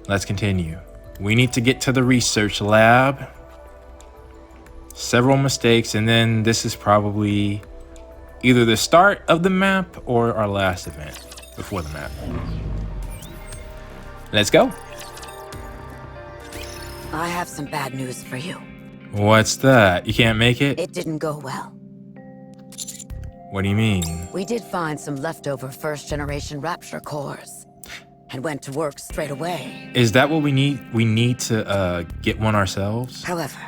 Let's continue. We need to get to the research lab. Several mistakes, and then this is probably either the start of the map or our last event before the map. Let's go. I have some bad news for you. What's that? You can't make it? It didn't go well. What do you mean? We did find some leftover first-generation Rapture cores and went to work straight away. Is that what we need? We need to get one ourselves? However,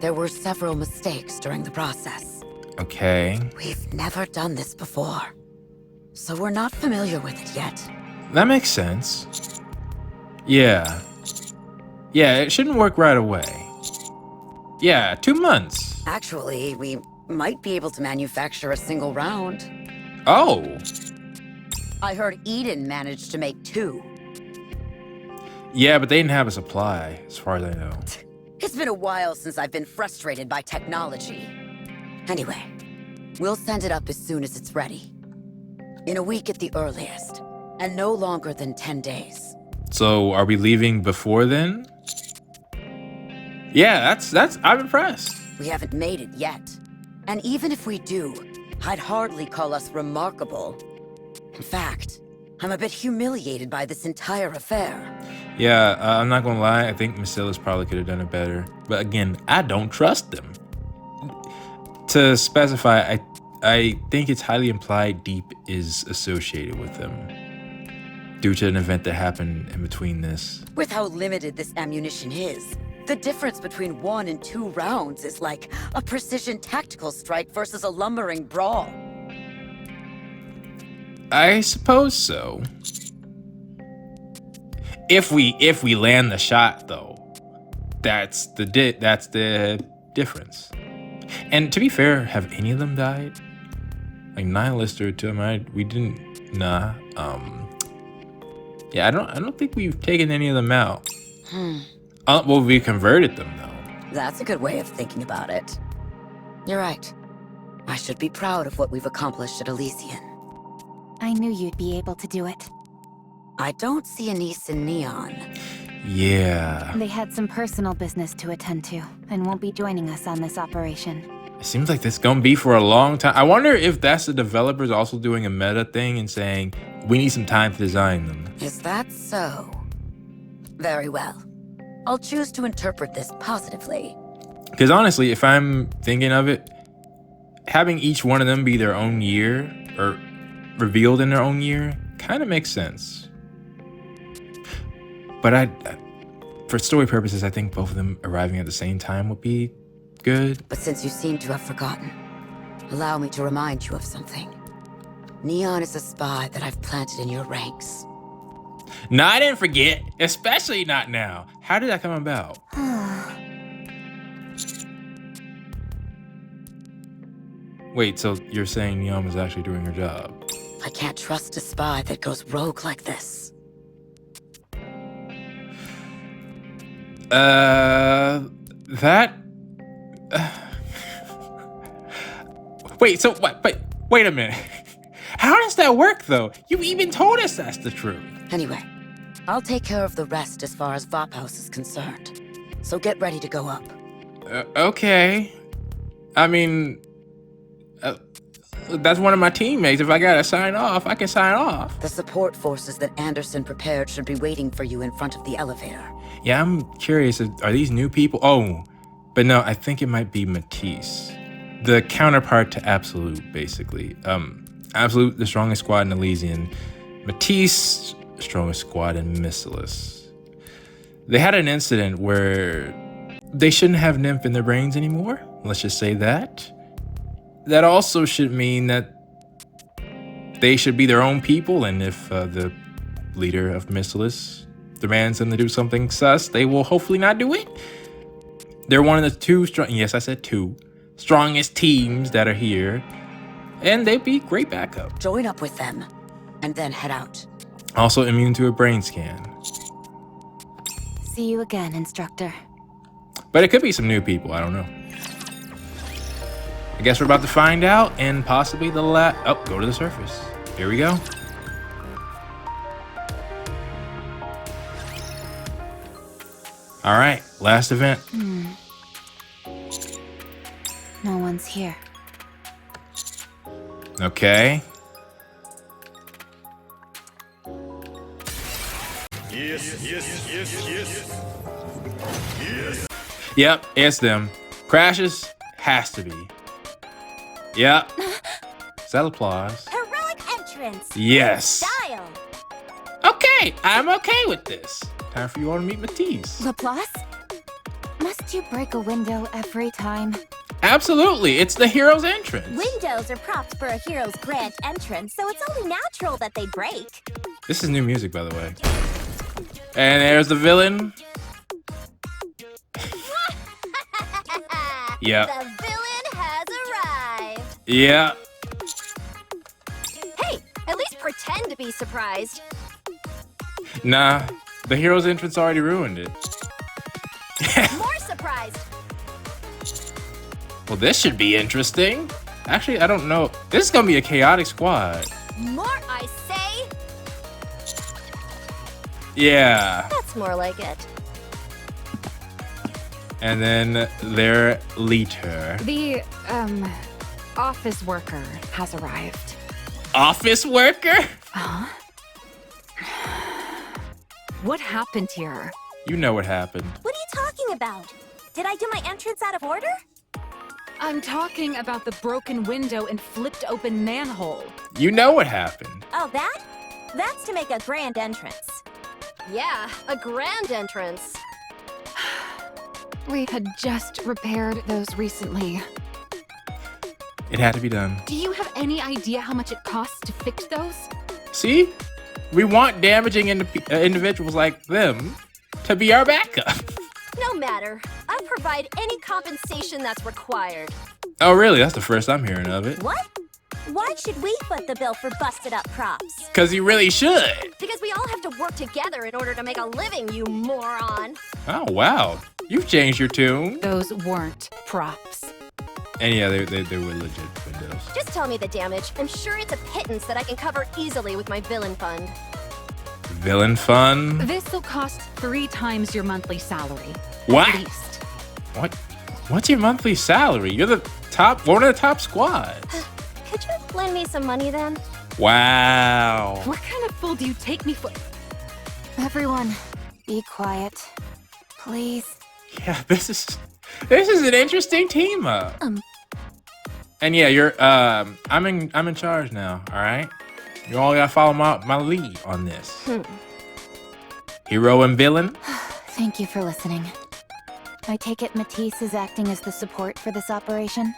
there were several mistakes during the process. Okay. We've never done this before, so we're not familiar with it yet. That makes sense. Yeah. Yeah, it shouldn't work right away. Yeah, 2 months. Actually, we might be able to manufacture a single round. Oh. I heard Eden managed to make 2. Yeah, but they didn't have a supply, as far as I know. It's been a while since I've been frustrated by technology. Anyway, we'll send it up as soon as it's ready. In a week at the earliest, and no longer than 10 days. So, are we leaving before then? Yeah, that's I'm impressed. We haven't made it yet. And even if we do, I'd hardly call us remarkable. In fact, I'm a bit humiliated by this entire affair. Yeah, I'm not gonna lie. I think Macilas probably could have done it better. But again, I don't trust them. To specify, I think it's highly implied Deep is associated with them due to an event that happened in between this. With how limited this ammunition is, the difference between 1 and 2 rounds is like a precision tactical strike versus a lumbering brawl. I suppose so. If we land the shot, though, that's the difference. And to be fair, have any of them died? Like Nihilist or Termite, we didn't. Nah. Yeah, I don't think we've taken any of them out. Well, we converted them though. That's a good way of thinking about it. You're right. I should be proud of what we've accomplished at Elysian. I knew you'd be able to do it. I don't see Anise and Neon. Yeah. They had some personal business to attend to, and won't be joining us on this operation. It seems like this is gonna be for a long time. I wonder if that's the developers also doing a meta thing and saying, we need some time to design them. Is that so? Very well. I'll choose to interpret this positively. Because honestly, if I'm thinking of it, having each one of them be their own year, or revealed in their own year, kind of makes sense. But for story purposes, I think both of them arriving at the same time would be good. But since you seem to have forgotten, allow me to remind you of something. Neon is a spy that I've planted in your ranks. No, I didn't forget, especially not now. How did that come about? Wait, so you're saying Neon was actually doing her job? I can't trust a spy that goes rogue like this. Wait, so what? Wait a minute. How does that work, though? You even told us that's the truth. Anyway, I'll take care of the rest as far as Vop House is concerned. So get ready to go up. Okay. I mean, that's one of my teammates. If I gotta sign off, I can sign off. The support forces that Anderson prepared should be waiting for you in front of the elevator. Yeah, I'm curious. Are these new people? Oh, but no, I think it might be Matisse. The counterpart to Absolute, basically. Absolute, the strongest squad in Elysian. Matisse, strongest squad in Missilis. They had an incident where they shouldn't have Nymph in their brains anymore. Let's just say that. That also should mean that they should be their own people, and if the leader of Missilis demands them to do something sus, they will hopefully not do it. They're one of the yes, I said two, strongest teams that are here, and they'd be great backup. Join up with them, and then head out. Also immune to a brain scan. See you again, Instructor. But it could be some new people, I don't know. I guess we're about to find out, and possibly the go to the surface. Here we go. All right, last event. No one's here. Okay. Yes. Yep, it's them. Crashes has to be. Yep. Is that applause? Heroic entrance. Yes. Style. Okay, I'm okay with this. Time for you all to meet Matisse. Laplace? Must you break a window every time? Absolutely, it's the hero's entrance. Windows are props for a hero's grand entrance, so it's only natural that they break. This is new music, by the way. And there's the villain. Yep. The villain has arrived. Yeah. Hey, at least pretend to be surprised. Nah, the hero's entrance already ruined it. More surprised. Well, this should be interesting. Actually, I don't know. This is gonna be a chaotic squad. More, I say. Yeah. That's more like it. And then their leader. The, office worker has arrived. Office worker? What happened here? You know what happened. What are you talking about? Did I do my entrance out of order? I'm talking about the broken window and flipped open manhole. You know what happened. Oh, that? That's to make a grand entrance. Yeah, a grand entrance. We had just repaired those recently. It had to be done. Do you have any idea how much it costs to fix those? See? We want damaging individuals like them to be our backup. No matter. I'll provide any compensation that's required. Oh, really? That's the first I'm hearing of it. What? Why should we foot the bill for busted up props? Because you really should. Because we all have to work together in order to make a living, you moron. Oh, wow. You've changed your tune. Those weren't props. And yeah, they were legit windows. Just tell me the damage. I'm sure it's a pittance that I can cover easily with my villain fund. Villain fun? This'll cost 3 times your monthly salary. What? At least. What? What's your monthly salary? You're the one of the top squads. Could you lend me some money then? Wow. What kind of fool do you take me for? Everyone, be quiet. Please. Yeah, this is an interesting team up. And yeah, you're I'm in charge now, all right? You all gotta follow my lead on this. Hero and villain? Thank you for listening. I take it Matisse is acting as the support for this operation?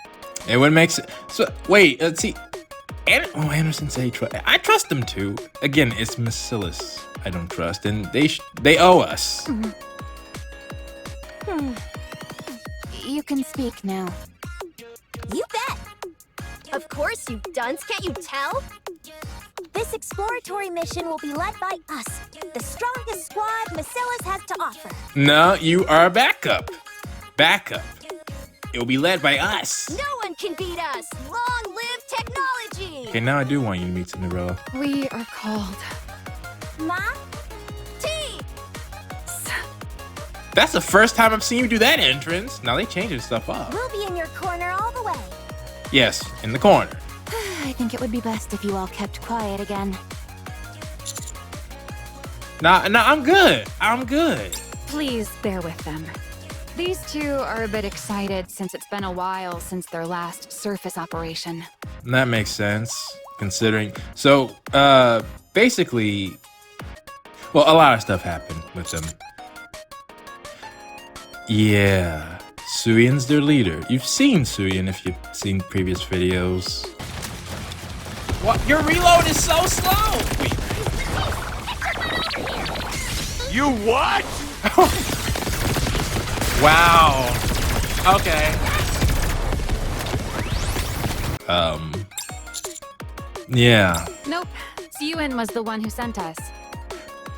It would make sense. So wait, let's see. Anderson say I trust them too. Again, it's Macillus I don't trust, and they owe us. You can speak now. You bet. Of course, you dunce. Can't you tell? This exploratory mission will be led by us, the strongest squad Macillus has to offer. No, you are backup. Backup. It will be led by us. No one can beat us. Long live technology. Okay, now I do want you to meet Cinderella. We are called. Ma? T. That's the first time I've seen you do that entrance. Now they changing stuff up. We'll be in your corner all the way. Yes, in the corner. I think it would be best if you all kept quiet again. Nah, I'm good. I'm good. Please bear with them. These two are a bit excited since it's been a while since their last surface operation. That makes sense, considering. So, basically, well, a lot of stuff happened with them. Yeah, Syuen's their leader. You've seen Syuen if you've seen previous videos. What? Your reload is so slow! You what? Wow. Okay. Yeah. Nope. Syuen was the one who sent us.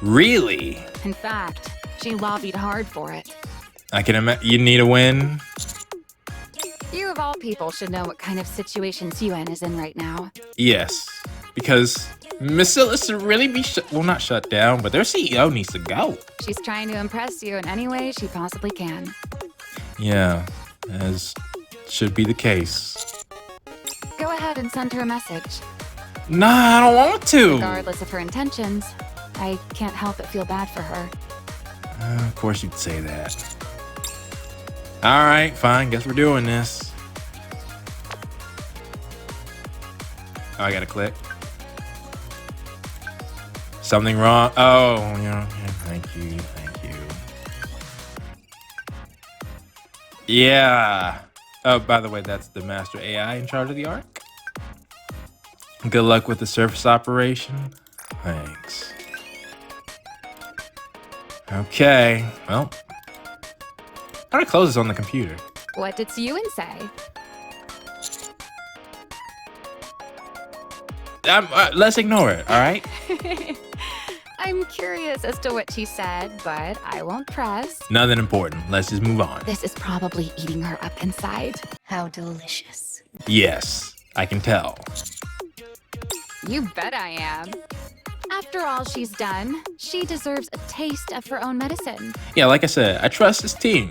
Really? In fact, she lobbied hard for it. I can imagine. You need a win? You of all people should know what kind of situation Syuen is in right now. Yes. Because Macillus should really be well, not shut down, but their CEO needs to go. She's trying to impress you in any way she possibly can. Yeah, as should be the case. Go ahead and send her a message. Nah, I don't want to. Regardless of her intentions, I can't help but feel bad for her. Of course you'd say that. All right, fine. Guess we're doing this. Oh, I gotta click. Something wrong. Oh, yeah. Thank you. Yeah. Oh, by the way, that's the master AI in charge of the Ark. Good luck with the surface operation. Thanks. Okay. Well, how do I close this on the computer? What did Syuen say? Let's ignore it, all right? I'm curious as to what she said, but I won't press. Nothing important. Let's just move on. This is probably eating her up inside. How delicious. Yes, I can tell. You bet I am. After all she's done, she deserves a taste of her own medicine. Yeah, like I said, I trust this team.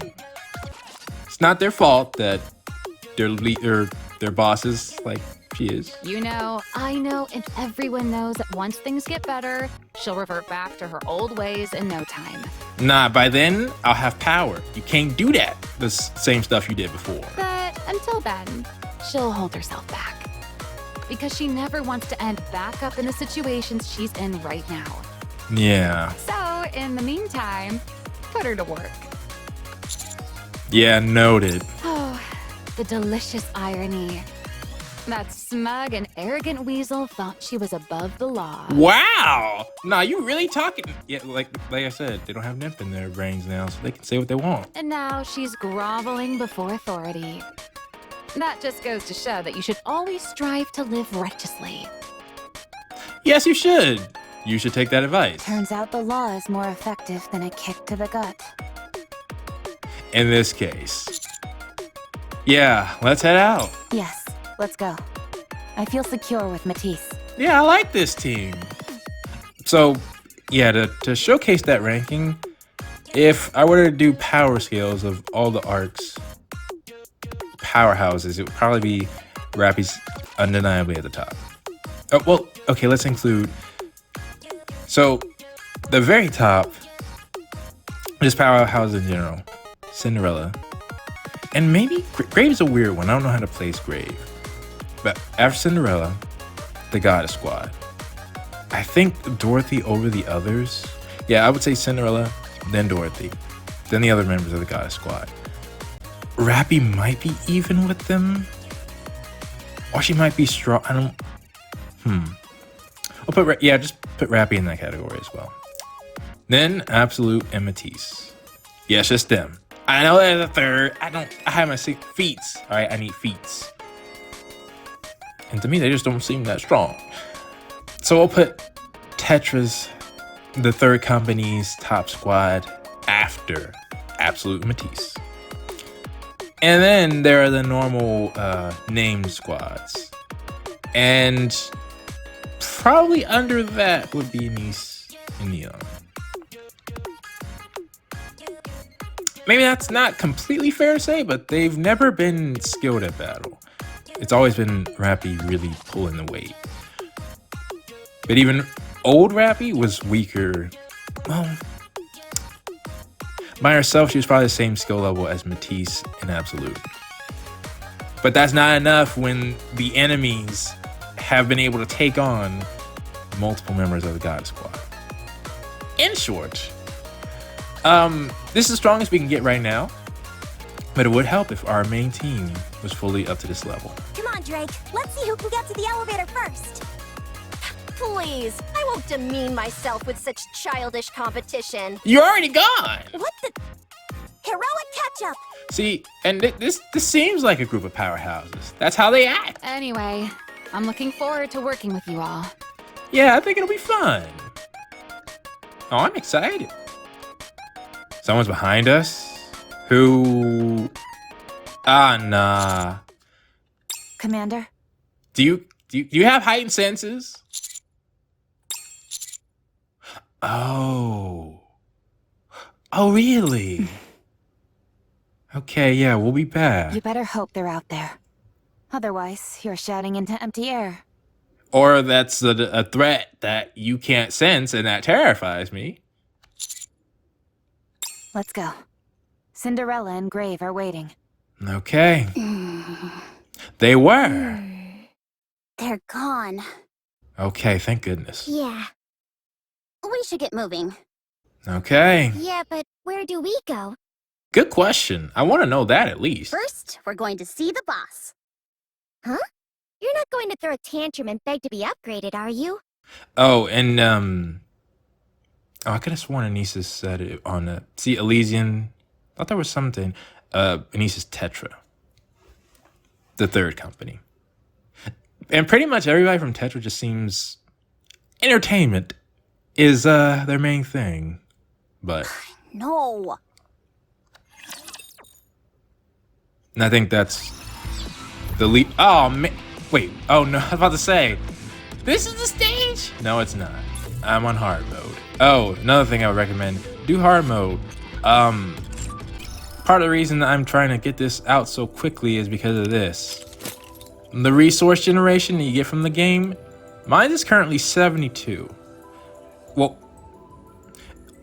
It's not their fault that their boss is like she is. You know, I know, and everyone knows that once things get better, she'll revert back to her old ways in no time. Nah, by then, I'll have power. You can't do that. The same stuff you did before. But until then, she'll hold herself back. Because she never wants to end back up in the situations she's in right now. Yeah. So, in the meantime, put her to work. Yeah, noted. Oh, the delicious irony. That smug and arrogant weasel thought she was above the law. Wow! Nah, you really talking? Yeah, like I said, they don't have nymph in their brains now, so they can say what they want. And now she's groveling before authority. That just goes to show that you should always strive to live righteously. Yes, you should. You should take that advice. Turns out the law is more effective than a kick to the gut. In this case. Yeah, let's head out. Yes, let's go. I feel secure with Matisse. Yeah, I like this team. So, yeah, to showcase that ranking, if I were to do power scales of all the arcs, powerhouses, it would probably be Rappy's undeniably at the top. Oh, well, okay, let's include. So, the very top, just powerhouses in general. Cinderella. And maybe Grave's a weird one. I don't know how to place Grave. But after Cinderella, the Goddess Squad. I think Dorothy over the others. Yeah, I would say Cinderella, then Dorothy, then the other members of the Goddess Squad. Rappy might be even with them, or she might be strong. I don't. Just put Rappy in that category as well. Then Absolute and Matisse. Yeah, it's just them. I know there's a third. I have my feats. All right, I need feats. And to me, they just don't seem that strong. So I'll put Tetra's, the third company's top squad, after Absolute Matisse. And then there are the normal named squads. And probably under that would be Nice and Neon. Maybe that's not completely fair to say, but they've never been skilled at battle. It's always been Rappy really pulling the weight. But even old Rappy was weaker. Well, by herself, she was probably the same skill level as Matisse and Absolute. But that's not enough when the enemies have been able to take on multiple members of the Goddess Squad. In short, this is the strongest we can get right now, but it would help if our main team was fully up to this level. Come on, Drake. Let's see who can get to the elevator first. Please, I won't demean myself with such childish competition. You're already gone! What the? Heroic catch-up! See, and this seems like a group of powerhouses. That's how they act. Anyway, I'm looking forward to working with you all. Yeah, I think it'll be fun. Oh, I'm excited. Someone's behind us? Who? Nah. Commander? Do you have heightened senses? Oh. Oh, really? Okay, yeah, we'll be back. You better hope they're out there. Otherwise, you're shouting into empty air. Or that's a threat that you can't sense, and that terrifies me. Let's go. Cinderella and Grave are waiting. Okay. They were. They're gone. Okay, thank goodness. Yeah. We should get moving. Okay. Yeah, but where do we go? Good question. I want to know that at least. First, we're going to see the boss. Huh? You're not going to throw a tantrum and beg to be upgraded, are you? Oh, and I could have sworn Anesis said it on the Elysian. Thought there was something. Anesis Tetra, the third company, and pretty much everybody from Tetra just seems entertainment is their main thing, but No. and I think that's the lead. Oh man, wait. Oh no, I was about to say, this is the stage. No, it's not. I'm on hard mode. Oh, another thing I would recommend: do hard mode. Part of the reason that I'm trying to get this out so quickly is because of this. The resource generation that you get from the game, mine is currently 72. Well,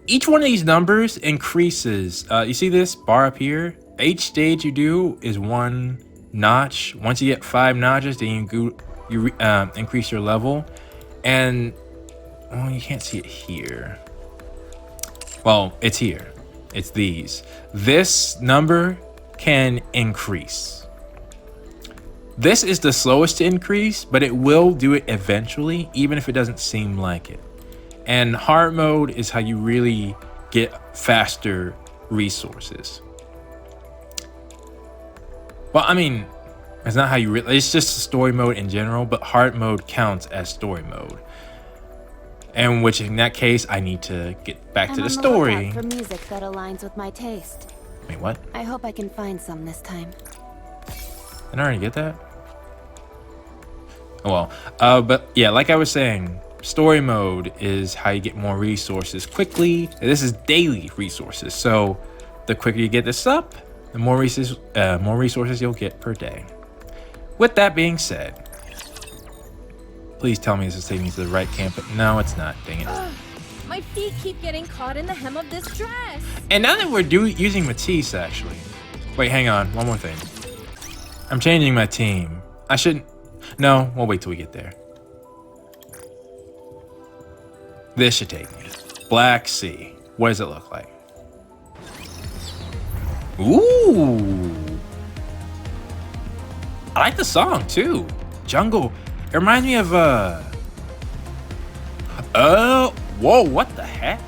each one of these numbers increases. You see this bar up here? Each stage you do is one notch. Once you get 5 notches, then you increase your level. And, well, you can't see it here. Well, it's here. It's these. This number can increase. This is the slowest to increase, but it will do it eventually, even if it doesn't seem like it. And hard mode is how you really get faster resources. Well, I mean, it's not how you really, it's just story mode in general, but hard mode counts as story mode. And which in that case, I need to get back to the story. For music that aligns with my taste. Wait, what? I hope I can find some this time. Did I already get that? Oh well. But yeah, like I was saying, story mode is how you get more resources quickly. This is daily resources. So the quicker you get this up, the more resources you'll get per day. With that being said, please tell me this is taking me to the right camp. No, it's not. Dang it. My feet keep getting caught in the hem of this dress. And now that we're using Matisse, actually. Wait, hang on. One more thing. I'm changing my team. I shouldn't. No, we'll wait till we get there. This should take me. Black Sea. What does it look like? Ooh. I like the song, too. Jungle. It reminds me of, whoa, what the heck?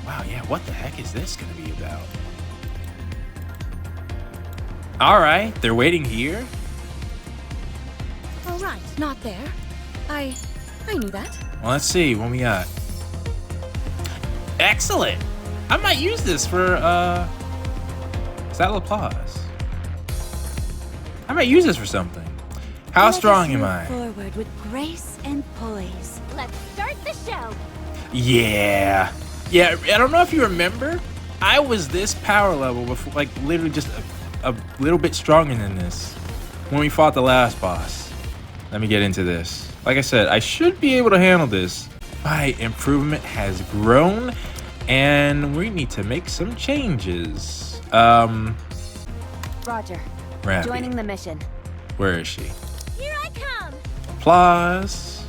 Wow, yeah, what the heck is this gonna be about? All right, they're waiting here. All right, not there. I knew that. Well, let's see what we got. Excellent. I might use this for, is that Laplace? I might use this for something. How strong am I? Forward with grace and poise. Let's start the show. Yeah. Yeah, I don't know if you remember. I was this power level before, like literally just a little bit stronger than this when we fought the last boss. Let me get into this. Like I said, I should be able to handle this. My improvement has grown and we need to make some changes. Roger. Rabbit. Joining the mission. Where is she? Here I come. Applause.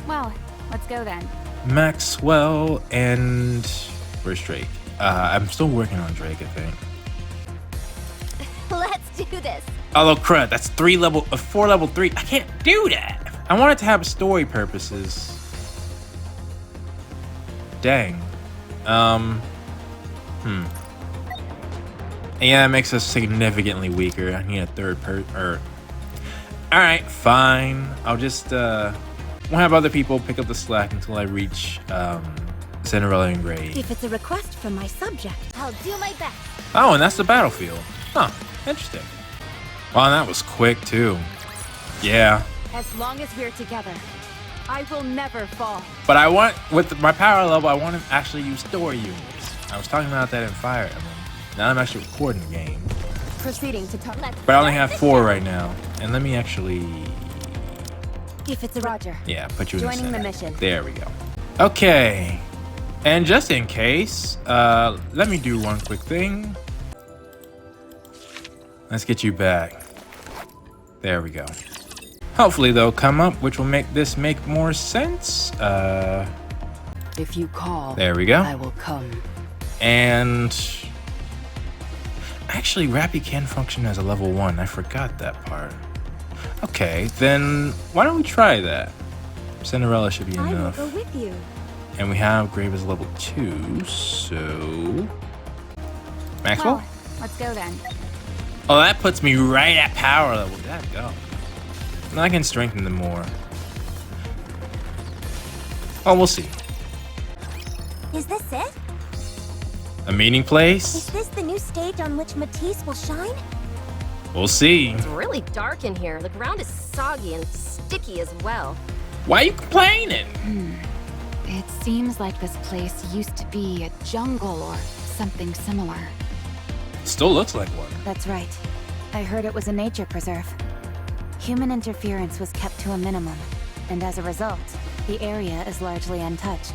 Well, let's go then. Maxwell and where's Drake? I'm still working on Drake, I think. Let's do this. Although crud, that's 4 level 3. I can't do that. I want it to have story purposes. Dang. Yeah, it makes us significantly weaker. I need a third Alright, fine. I'll just we'll have other people pick up the slack until I reach Cinderella and Grave. If it's a request from my subject, I'll do my best. Oh, and that's the battlefield. Huh, interesting. Wow, that was quick too. Yeah, As long as we're together, I will never fall. But I want, with my power level, I want to actually use story units. I was talking about that in Fire Emblem. Now I'm actually recording the game. Proceeding to talk. But I only have 4 right now. And let me actually... If it's a Roger. Yeah, put you in Joining the the center. mission. There we go. Okay. And just in case, let me do one quick thing. Let's get you back. There we go. Hopefully they'll come up, which will make this make more sense. If you call, There we go. I will come. And actually, Rappy can function as a level 1. I forgot that part. Okay, then why don't we try that? Cinderella should be I will enough. go with you. And we have Grave as level 2, so... Maxwell? Well, let's go then. Oh, that puts me right at power level. That go. And I can strengthen them more. Oh, we'll see. Is this it? A meeting Is place? this the new stage on which Matisse will shine? We'll see. It's really dark in here. The ground is soggy and sticky as well. Why are you complaining? It seems like this place used to be a jungle or something similar. Still looks like one. That's right. I heard it was a nature preserve. Human interference was kept to a minimum, and as a result, the area is largely untouched.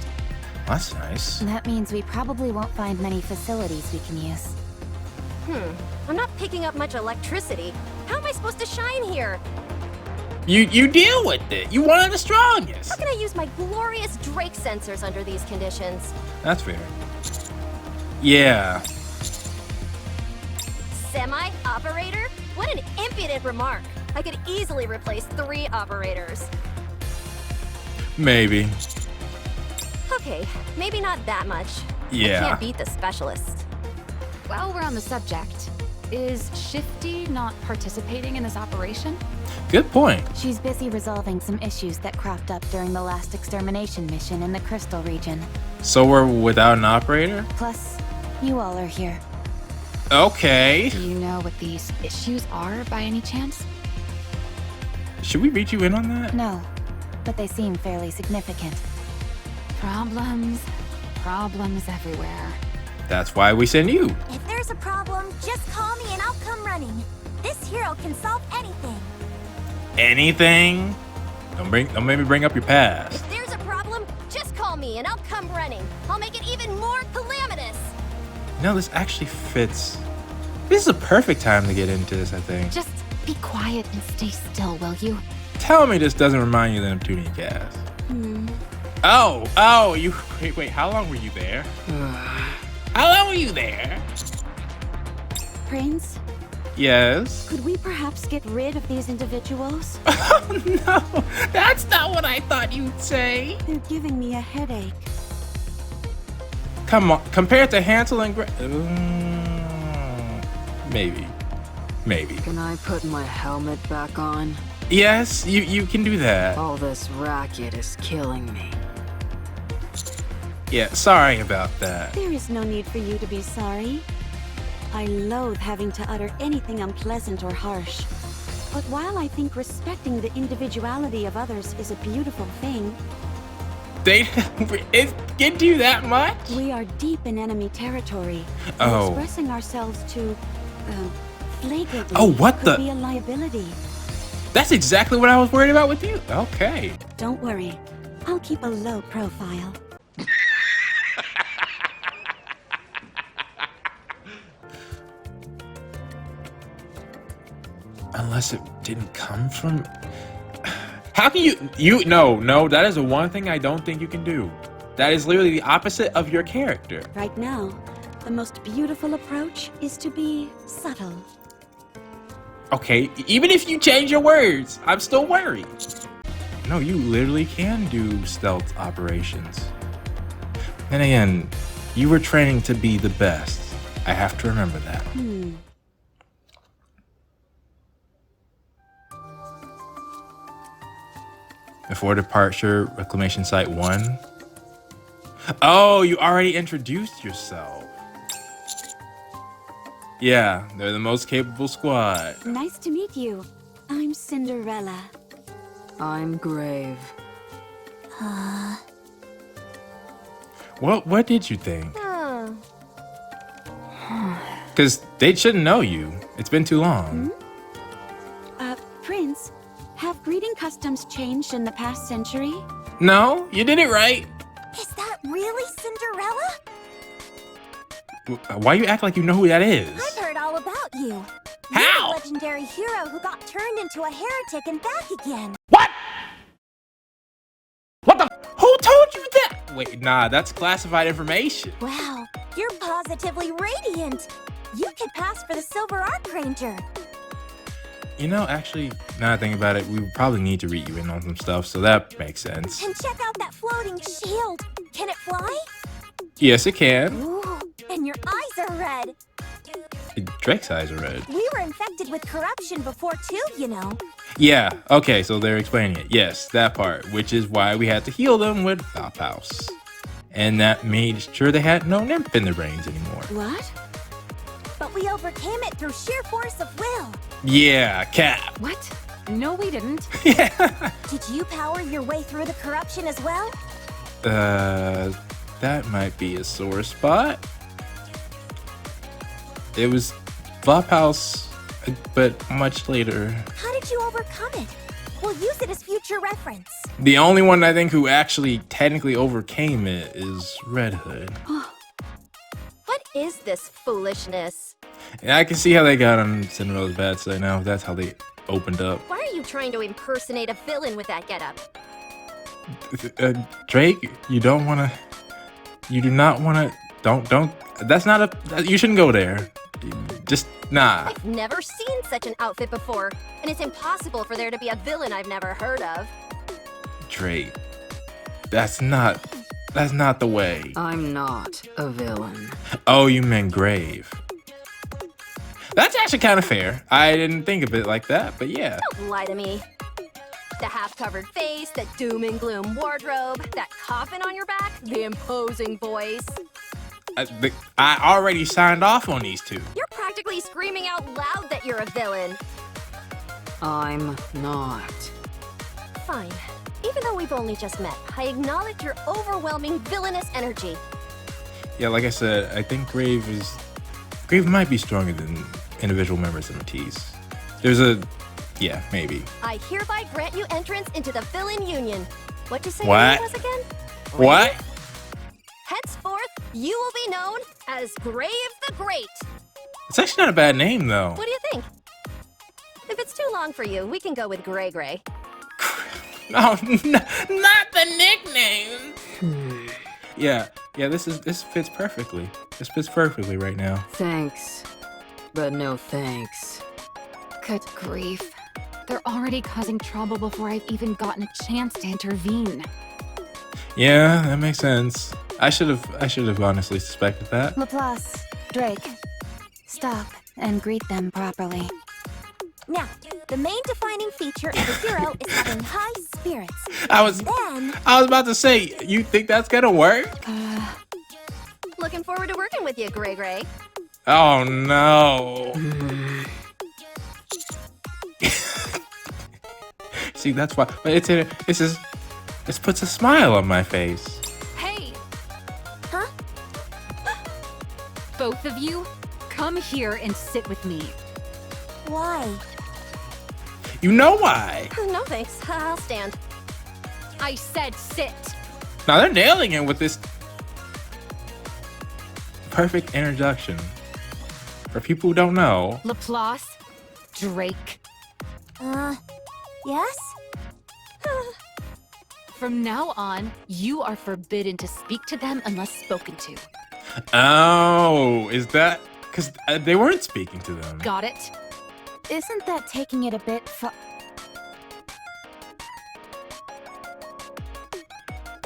That's nice. That means we probably won't find many facilities we can use. I'm not picking up much electricity. How am I supposed to shine here? You deal with it. You one of the strongest. How can I use my glorious Drake sensors under these conditions? That's fair. Yeah. Semi-operator? What an impudent remark. I could easily replace 3 operators. Maybe. Okay, maybe not that much. I Yeah. can't beat the specialist. While we're on the subject, is Shifty not participating in this operation? Good point. She's busy resolving some issues that cropped up during the last extermination mission in the Crystal region. So we're without an operator? Plus, you all are here. Okay. Do you know what these issues are by any chance? Should we reach you in on that? No, but they seem fairly significant. Problems everywhere. That's why we send you. If there's a problem, just call me and I'll come running. This hero can solve anything. Anything? Don't make me bring up your past. If there's a problem, just call me and I'll come running. I'll make it even more calamitous. No, this actually fits. This is a perfect time to get into this, I think. Just be quiet and stay still, will you? Tell me this doesn't remind you of them 2D cast. Oh, you wait, how long were you there? How long were you there? Prince, Yes. could we perhaps get rid of these individuals? Oh no, that's not what I thought you'd say. They're giving me a headache. Come on, compared to Hansel and maybe. Can I put my helmet back on? Yes, you can do that. All this racket is killing me. Yeah, sorry about that. There is no need for you to be sorry. I loathe having to utter anything unpleasant or harsh. But while I think respecting the individuality of others is a beautiful thing, It can do that much? we are deep in enemy territory. and Oh. Expressing ourselves to, flagrantly Oh, what could the- be a liability. That's exactly what I was worried about with you. Okay. Don't worry. I'll keep a low profile. Unless it didn't come from... How can no, that is the one thing I don't think you can do. That is literally the opposite of your character. Right now, the most beautiful approach is to be subtle. Okay, even if you change your words, I'm still worried. No, you literally can do stealth operations. Then again, you were training to be the best. I have to remember that. Before departure, Reclamation Site 1. Oh, you already introduced yourself. Yeah, they're the most capable squad. Nice to meet you. I'm Cinderella. I'm grave. What did you think? Hmm. Because they shouldn't know you. It's been too long. Prince, have greeting customs changed in the past century? No, you did it right. Is that really Cinderella? Why you act like you know who that is? I've heard all about you. How? You're the legendary hero who got turned into a heretic and back again. What? What the? Who told you that? Wait, nah, that's classified information. Wow, you're positively radiant. You could pass for the Silver Arc Ranger. You know, actually, now I think about it, we would probably need to read you in on some stuff, so that makes sense. And check out that floating shield. Can it fly? Yes, it can. Ooh, and your eyes are red. Drake's eyes are red. We were infected with corruption before too, you know. Yeah, okay, so they're explaining it. Yes, that part, which is why we had to heal them with Flophouse. And that made sure they had no nymph in their brains anymore. What? But we overcame it through sheer force of will. Yeah, Cap. What? No, we didn't. Yeah. Did you power your way through the corruption as well? That might be a sore spot. It was Flophouse, but much later. How did you overcome it? We'll use it as future reference. The only one I think who actually technically overcame it is Red Hood. What is this foolishness? And I can see how they got on Cinderella's bad side now. That's how they opened up. Why are you trying to impersonate a villain with that getup? Drake, you don't want to. You do not want to. Don't. That's not a. You shouldn't go there. Just nah. I've never seen such an outfit before, and it's impossible for there to be a villain I've never heard of. Drake, that's not the way. I'm not a villain. Oh, you meant grave. That's actually kind of fair. I didn't think of it like that, but yeah. Don't lie to me. The half-covered face, that doom and gloom wardrobe, that coffin on your back, the imposing voice. I already signed off on these two. You're practically screaming out loud that you're a villain. I'm not. Fine. Even though we've only just met, I acknowledge your overwhelming villainous energy. Yeah, like I said, I think Grave might be stronger than individual members of Matisse. Yeah, maybe. I hereby grant you entrance into the Villain Union. What'd you say What? your name was again? What? Henceforth, you will be known as Grave the Great. It's actually not a bad name, though. What do you think? If it's too long for you, we can go with Gray Gray. Oh, not the nickname. Yeah, this fits perfectly. This fits perfectly right now. Thanks, but no thanks. Good grief. They're already causing trouble before I've even gotten a chance to intervene. Yeah, that makes sense. I should have honestly suspected that. Laplace, Drake, stop and greet them properly. Now, the main defining feature of a hero is having high spirits. I was about to say, you think that's gonna work? Looking forward to working with you, Gray Gray. Oh no. See, that's why this puts a smile on my face. Hey! Huh? Both of you, come here and sit with me. Why? You know why? No thanks, I'll stand. I said sit. Now they're nailing it with this perfect introduction. For people who don't know. Laplace, Drake. Yes? From now on, you are forbidden to speak to them unless spoken to. Oh, is that because they weren't speaking to them? Got it? Isn't that taking it a bit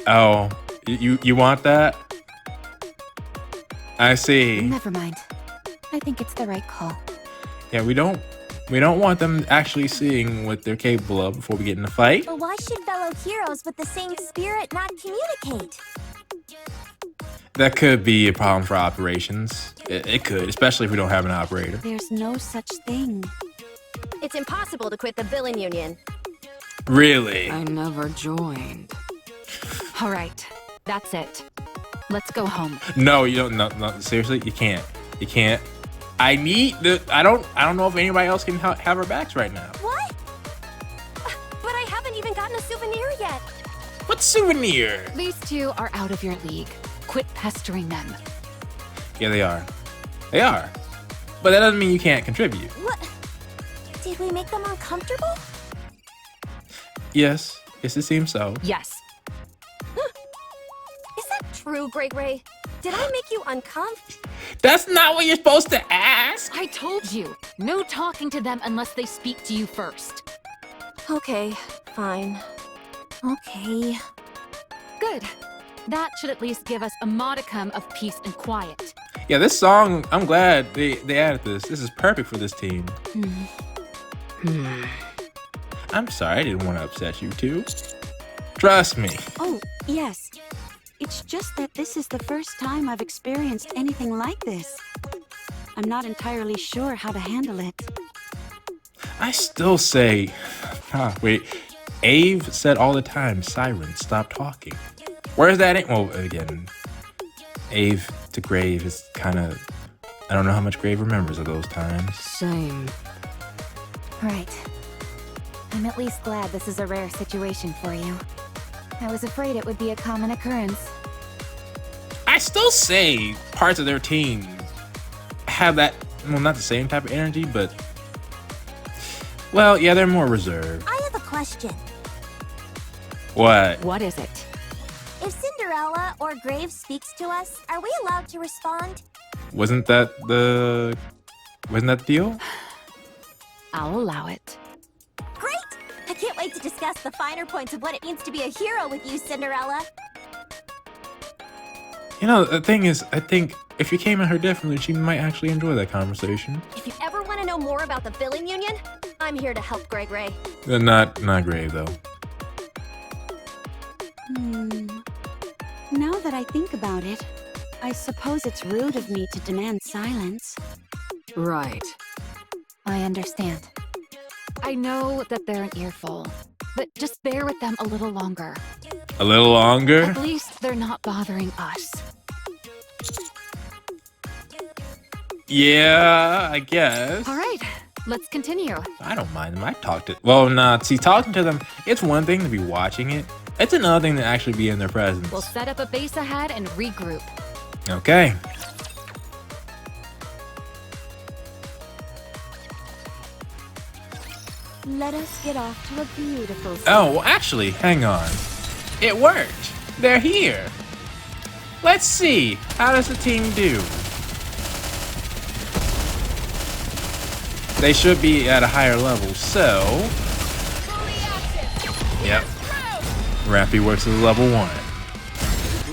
Oh, you want that? I see. Never mind. I think it's the right call. Yeah, we don't want them actually seeing what they're capable of before we get in a fight. But why should fellow heroes with the same spirit not communicate? That could be a problem for operations. It could, especially if we don't have an operator. There's no such thing. It's impossible to quit the Villain Union. Really? I never joined. All right, that's it. Let's go home. No, you don't. No, seriously, you can't. You can't. I need the. I don't know if anybody else can have our backs right now. What? But I haven't even gotten a souvenir yet. What souvenir? These two are out of your league. Quit pestering them. Yeah, they are. They are. But that doesn't mean you can't contribute. What? Did we make them uncomfortable? Yes. Yes, it seems so. Yes. Is that true, Grey Gray? Did I make you uncomfortable? That's not what you're supposed to ask. I told you, no talking to them unless they speak to you first. Okay, fine. Okay. Good. That should at least give us a modicum of peace and quiet. Yeah, this song, I'm glad they added this. This is perfect for this team. I'm sorry, I didn't want to upset you two. Trust me. Oh, yes. It's just that this is the first time I've experienced anything like this. I'm not entirely sure how to handle it. I still say, wait, Ave said all the time, Siren, stop talking. Where's that? Well, again, Ave to Grave is kind of, I don't know how much Grave remembers of those times. Same. Right. I'm at least glad this is a rare situation for you. I was afraid it would be a common occurrence. I still say parts of their team have that, well, not the same type of energy, but, well, yeah, they're more reserved. I have a question. What? What is it? If Cinderella or Graves speaks to us, are we allowed to respond? Wasn't that the deal? I'll allow it. Great! I can't wait to discuss the finer points of what it means to be a hero with you, Cinderella. You know, the thing is, I think if you came at her differently, she might actually enjoy that conversation. If you ever want to know more about the billing union, I'm here to help, Grey Gray. Not Grave, though. Now that I think about it, I suppose it's rude of me to demand silence. Right. I understand. I know that they're an earful, but just bear with them a little longer. A little longer? At least they're not bothering us. Yeah, I guess. All right, let's continue. I don't mind them. I talked to... Well, nah, see, talking to them, it's one thing to be watching it. It's another thing to actually be in their presence. We'll set up a base ahead and regroup. Okay. Let us get off to a beautiful start. Oh, well, actually, hang on. It worked. They're here. Let's see. How does the team do? They should be at a higher level, so... Yep. Rappy works as level 1.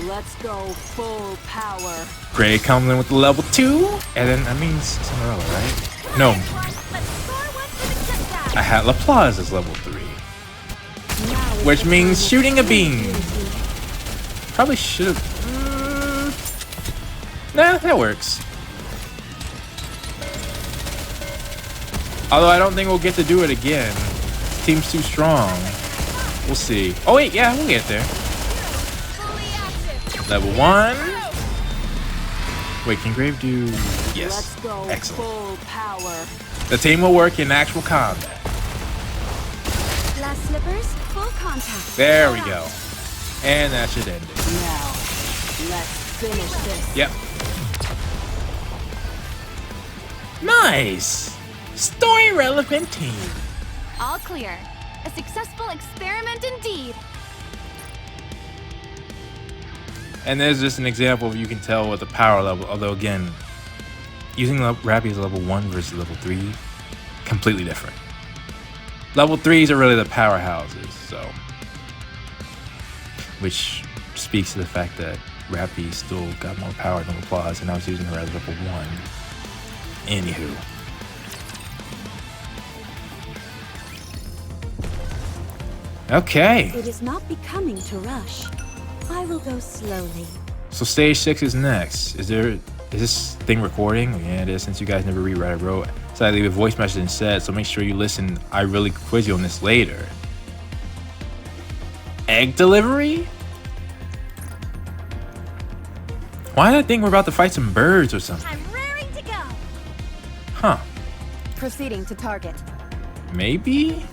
Let's go full power. Gray comes in with the level 2. And then that means Cinderella, right? No. I had LaPlace as level 3. Which means shooting a beam. Probably should have... Nah, that works. Although I don't think we'll get to do it again. This team's too strong. We'll see. Oh wait, yeah, we'll get there. Level 1. Wait, can Grave do... Yes. Excellent. Full power. The team will work in actual combat. Last slippers, full contact. There we go. And that should end it. Now, let's finish this. Yep. Nice! Story relevant team. All clear. A successful experiment indeed. And there's just an example of you can tell with the power level, although again, using Rappy as level 1 versus level 3, completely different. Level 3s are really the powerhouses, so. Which speaks to the fact that Rappy still got more power than LaPlace, and I was using her as level 1. Anywho. Okay. It is not becoming to rush. I will go slowly. So stage 6 is next. Is this thing recording? Yeah, it is, since you guys never read what I wrote. So I leave a voice message instead, so make sure you listen. I really quiz you on this later. egg delivery? Why did I think we're about to fight some birds or something? I'm raring to go. Huh. Proceeding to target. Maybe?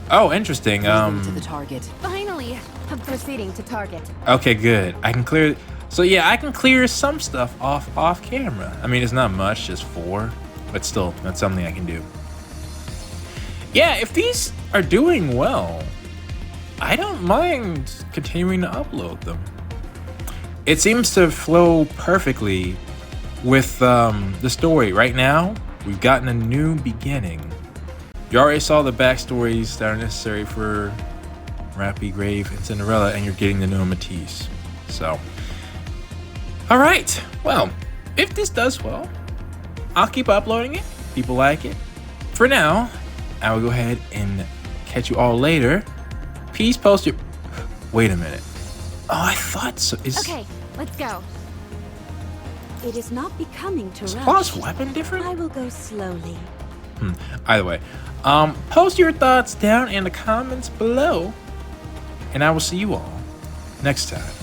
Oh, interesting. To the target. Finally, I'm proceeding to target. Okay, good. I can clear. So yeah, I can clear some stuff off camera. I mean, it's not much, just 4, but still, that's something I can do. Yeah, if these are doing well, I don't mind continuing to upload them. It seems to flow perfectly with the story. Right now, we've gotten a new beginning. You already saw the backstories that are necessary for Rappy, Grave, and Cinderella, and you're getting to know Matisse. So, all right. Well, if this does well, I'll keep uploading it. People like it. For now, I will go ahead and catch you all later. Please post your... Wait a minute. Oh, I thought so. Okay, let's go. It is not becoming to Is rush. Claw's weapon different? I will go slowly. Either way, post your thoughts down in the comments below, and I will see you all next time.